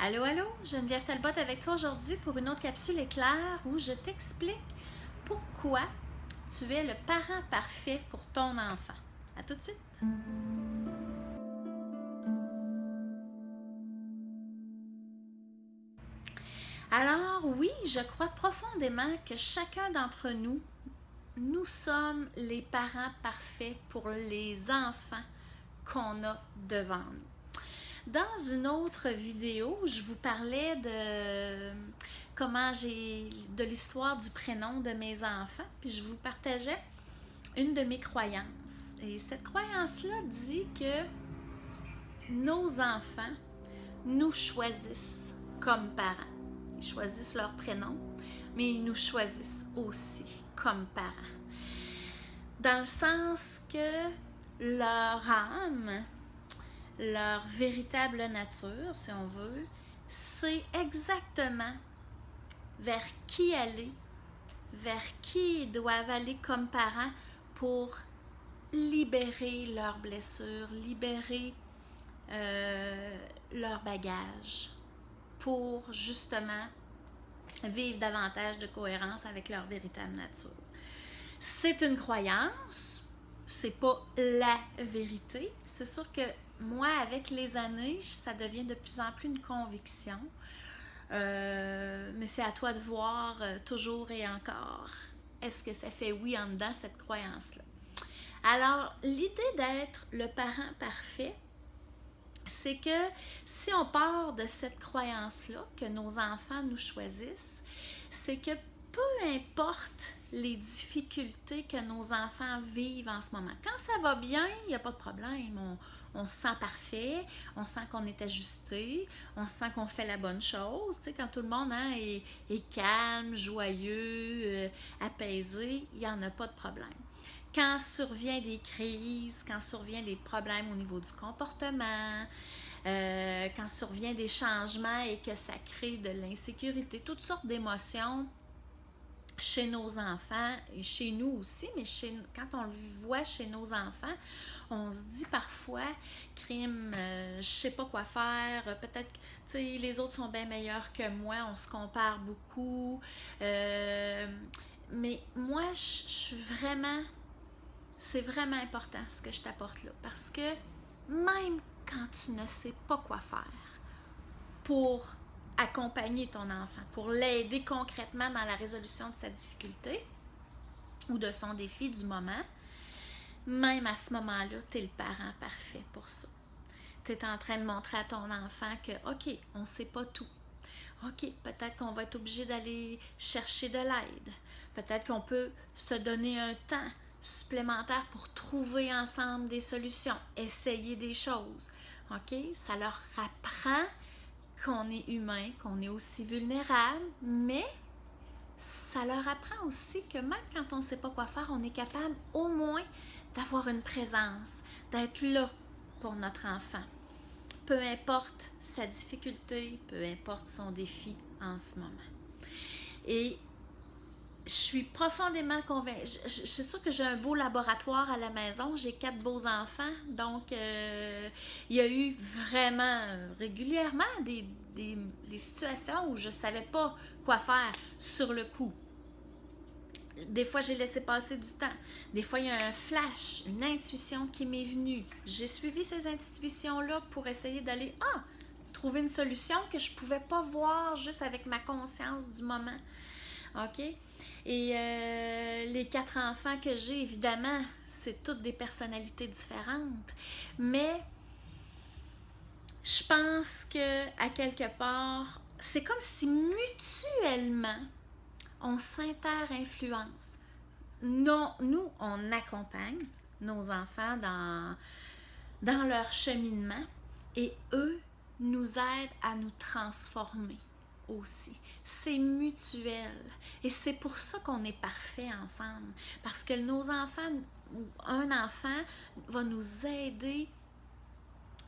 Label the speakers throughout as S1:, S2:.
S1: Allô, allô, Geneviève Talbot avec toi aujourd'hui pour une autre capsule éclair où je t'explique pourquoi tu es le parent parfait pour ton enfant. À tout de suite! Alors oui, je crois profondément que chacun d'entre nous, nous sommes les parents parfaits pour les enfants qu'on a devant nous. Dans une autre vidéo, je vous parlais de l'histoire du prénom de mes enfants, puis je vous partageais une de mes croyances. Et cette croyance-là dit que nos enfants nous choisissent comme parents. Ils choisissent leur prénom, mais ils nous choisissent aussi comme parents. Dans le sens que leur âme, leur véritable nature, si on veut, c'est exactement vers qui aller, vers qui ils doivent aller comme parents pour libérer leurs blessures, libérer leur bagage, pour justement vivre davantage de cohérence avec leur véritable nature. C'est une croyance, c'est pas la vérité. C'est sûr que moi, avec les années, ça devient de plus en plus une conviction. Mais c'est à toi de voir toujours et encore. Est-ce que ça fait oui en dedans, cette croyance-là? Alors, l'idée d'être le parent parfait, c'est que si on part de cette croyance-là, que nos enfants nous choisissent, c'est que peu importe les difficultés que nos enfants vivent en ce moment. Quand ça va bien, il n'y a pas de problème. On se sent parfait, on sent qu'on est ajusté, on sent qu'on fait la bonne chose. Tu sais, quand tout le monde est calme, joyeux, apaisé, il n'y en a pas de problème. Quand survient des crises, quand survient des problèmes au niveau du comportement, quand survient des changements et que ça crée de l'insécurité, toutes sortes d'émotions chez nos enfants et chez nous aussi, mais quand on le voit chez nos enfants, on se dit parfois, crime, je sais pas quoi faire, peut-être, tu sais, les autres sont bien meilleurs que moi, on se compare beaucoup, mais moi, je suis vraiment, c'est vraiment important ce que je t'apporte là, parce que même quand tu ne sais pas quoi faire pour accompagner ton enfant, pour l'aider concrètement dans la résolution de sa difficulté ou de son défi du moment, même à ce moment-là, tu es le parent parfait pour ça. Tu es en train de montrer à ton enfant que, OK, on ne sait pas tout. OK, peut-être qu'on va être obligé d'aller chercher de l'aide. Peut-être qu'on peut se donner un temps supplémentaire pour trouver ensemble des solutions, essayer des choses. OK? Ça leur apprend qu'on est humain, qu'on est aussi vulnérable, mais ça leur apprend aussi que même quand on ne sait pas quoi faire, on est capable au moins d'avoir une présence, d'être là pour notre enfant. Peu importe sa difficulté, peu importe son défi en ce moment. Et je suis profondément convaincue. Je suis sûre que j'ai un beau laboratoire à la maison. J'ai 4 beaux enfants. Donc, il y a eu vraiment régulièrement des situations où je ne savais pas quoi faire sur le coup. Des fois, j'ai laissé passer du temps. Des fois, il y a un flash, une intuition qui m'est venue. J'ai suivi ces intuitions-là pour essayer d'aller trouver une solution que je ne pouvais pas voir juste avec ma conscience du moment. OK? Et les 4 enfants que j'ai, évidemment, c'est toutes des personnalités différentes. Mais je pense que à quelque part, c'est comme si mutuellement, on s'inter-influence. Non, nous, on accompagne nos enfants dans leur cheminement et eux nous aident à nous transformer aussi. C'est mutuel. Et c'est pour ça qu'on est parfait ensemble. Parce que nos enfants, un enfant va nous aider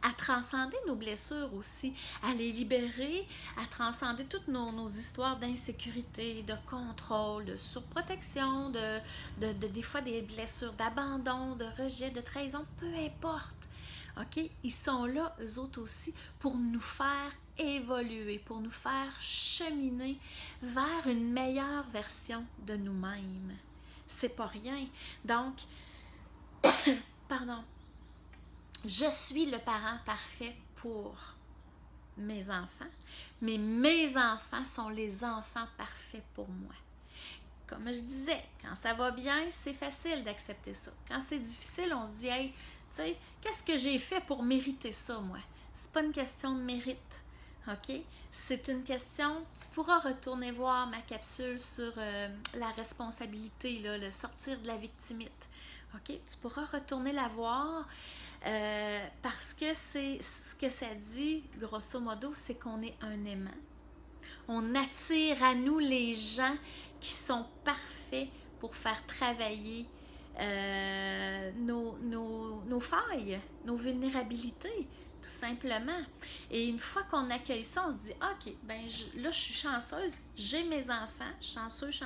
S1: à transcender nos blessures aussi, à les libérer, à transcender toutes nos histoires d'insécurité, de contrôle, de surprotection, des fois des blessures d'abandon, de rejet, de trahison, peu importe. OK? Ils sont là, eux autres aussi, pour nous faire évoluer, pour nous faire cheminer vers une meilleure version de nous-mêmes. C'est pas rien. Donc, pardon, je suis le parent parfait pour mes enfants, mais mes enfants sont les enfants parfaits pour moi. Comme je disais, quand ça va bien, c'est facile d'accepter ça. Quand c'est difficile, on se dit, hey, tu sais, qu'est-ce que j'ai fait pour mériter ça, moi? C'est pas une question de mérite, OK? C'est une question, tu pourras retourner voir ma capsule sur la responsabilité, là, le sortir de la victimite, OK? Tu pourras retourner la voir parce que c'est ce que ça dit, grosso modo, c'est qu'on est un aimant. On attire à nous les gens qui sont parfaits pour faire travailler nos failles, nos vulnérabilités, tout simplement. Et une fois qu'on accueille ça, on se dit, OK, ben là, je suis chanceuse, j'ai mes enfants, chanceuse,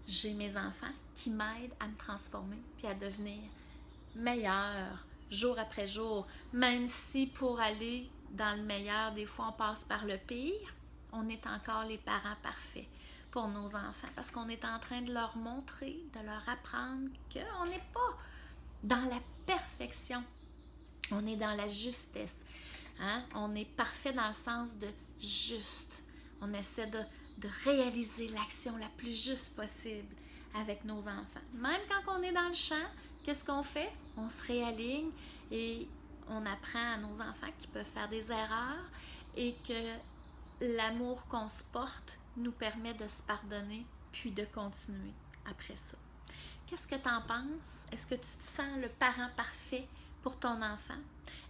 S1: j'ai mes enfants qui m'aident à me transformer puis à devenir meilleure jour après jour, même si pour aller dans le meilleur, des fois, on passe par le pire, on est encore les parents parfaits pour nos enfants parce qu'on est en train de leur montrer, de leur apprendre qu'on n'est pas dans la perfection, on est dans la justesse. Hein? On est parfait dans le sens de juste. On essaie de réaliser l'action la plus juste possible avec nos enfants. Même quand on est dans le champ, qu'est-ce qu'on fait? On se réaligne et on apprend à nos enfants qu'ils peuvent faire des erreurs et que l'amour qu'on se porte nous permet de se pardonner puis de continuer après ça. Qu'est-ce que tu en penses? Est-ce que tu te sens le parent parfait pour ton enfant?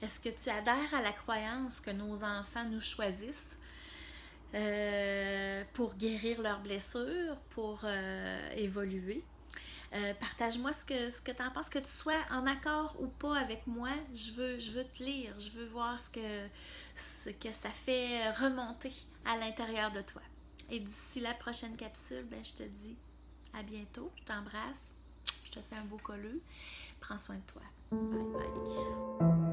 S1: Est-ce que tu adhères à la croyance que nos enfants nous choisissent pour guérir leurs blessures, pour évoluer? Partage-moi ce que tu en penses, que tu sois en accord ou pas avec moi. Je veux te lire, je veux voir ce que ça fait remonter à l'intérieur de toi. Et d'ici la prochaine capsule, ben, je te dis à bientôt, je t'embrasse, je te fais un beau colleux. Prends soin de toi. Bye bye.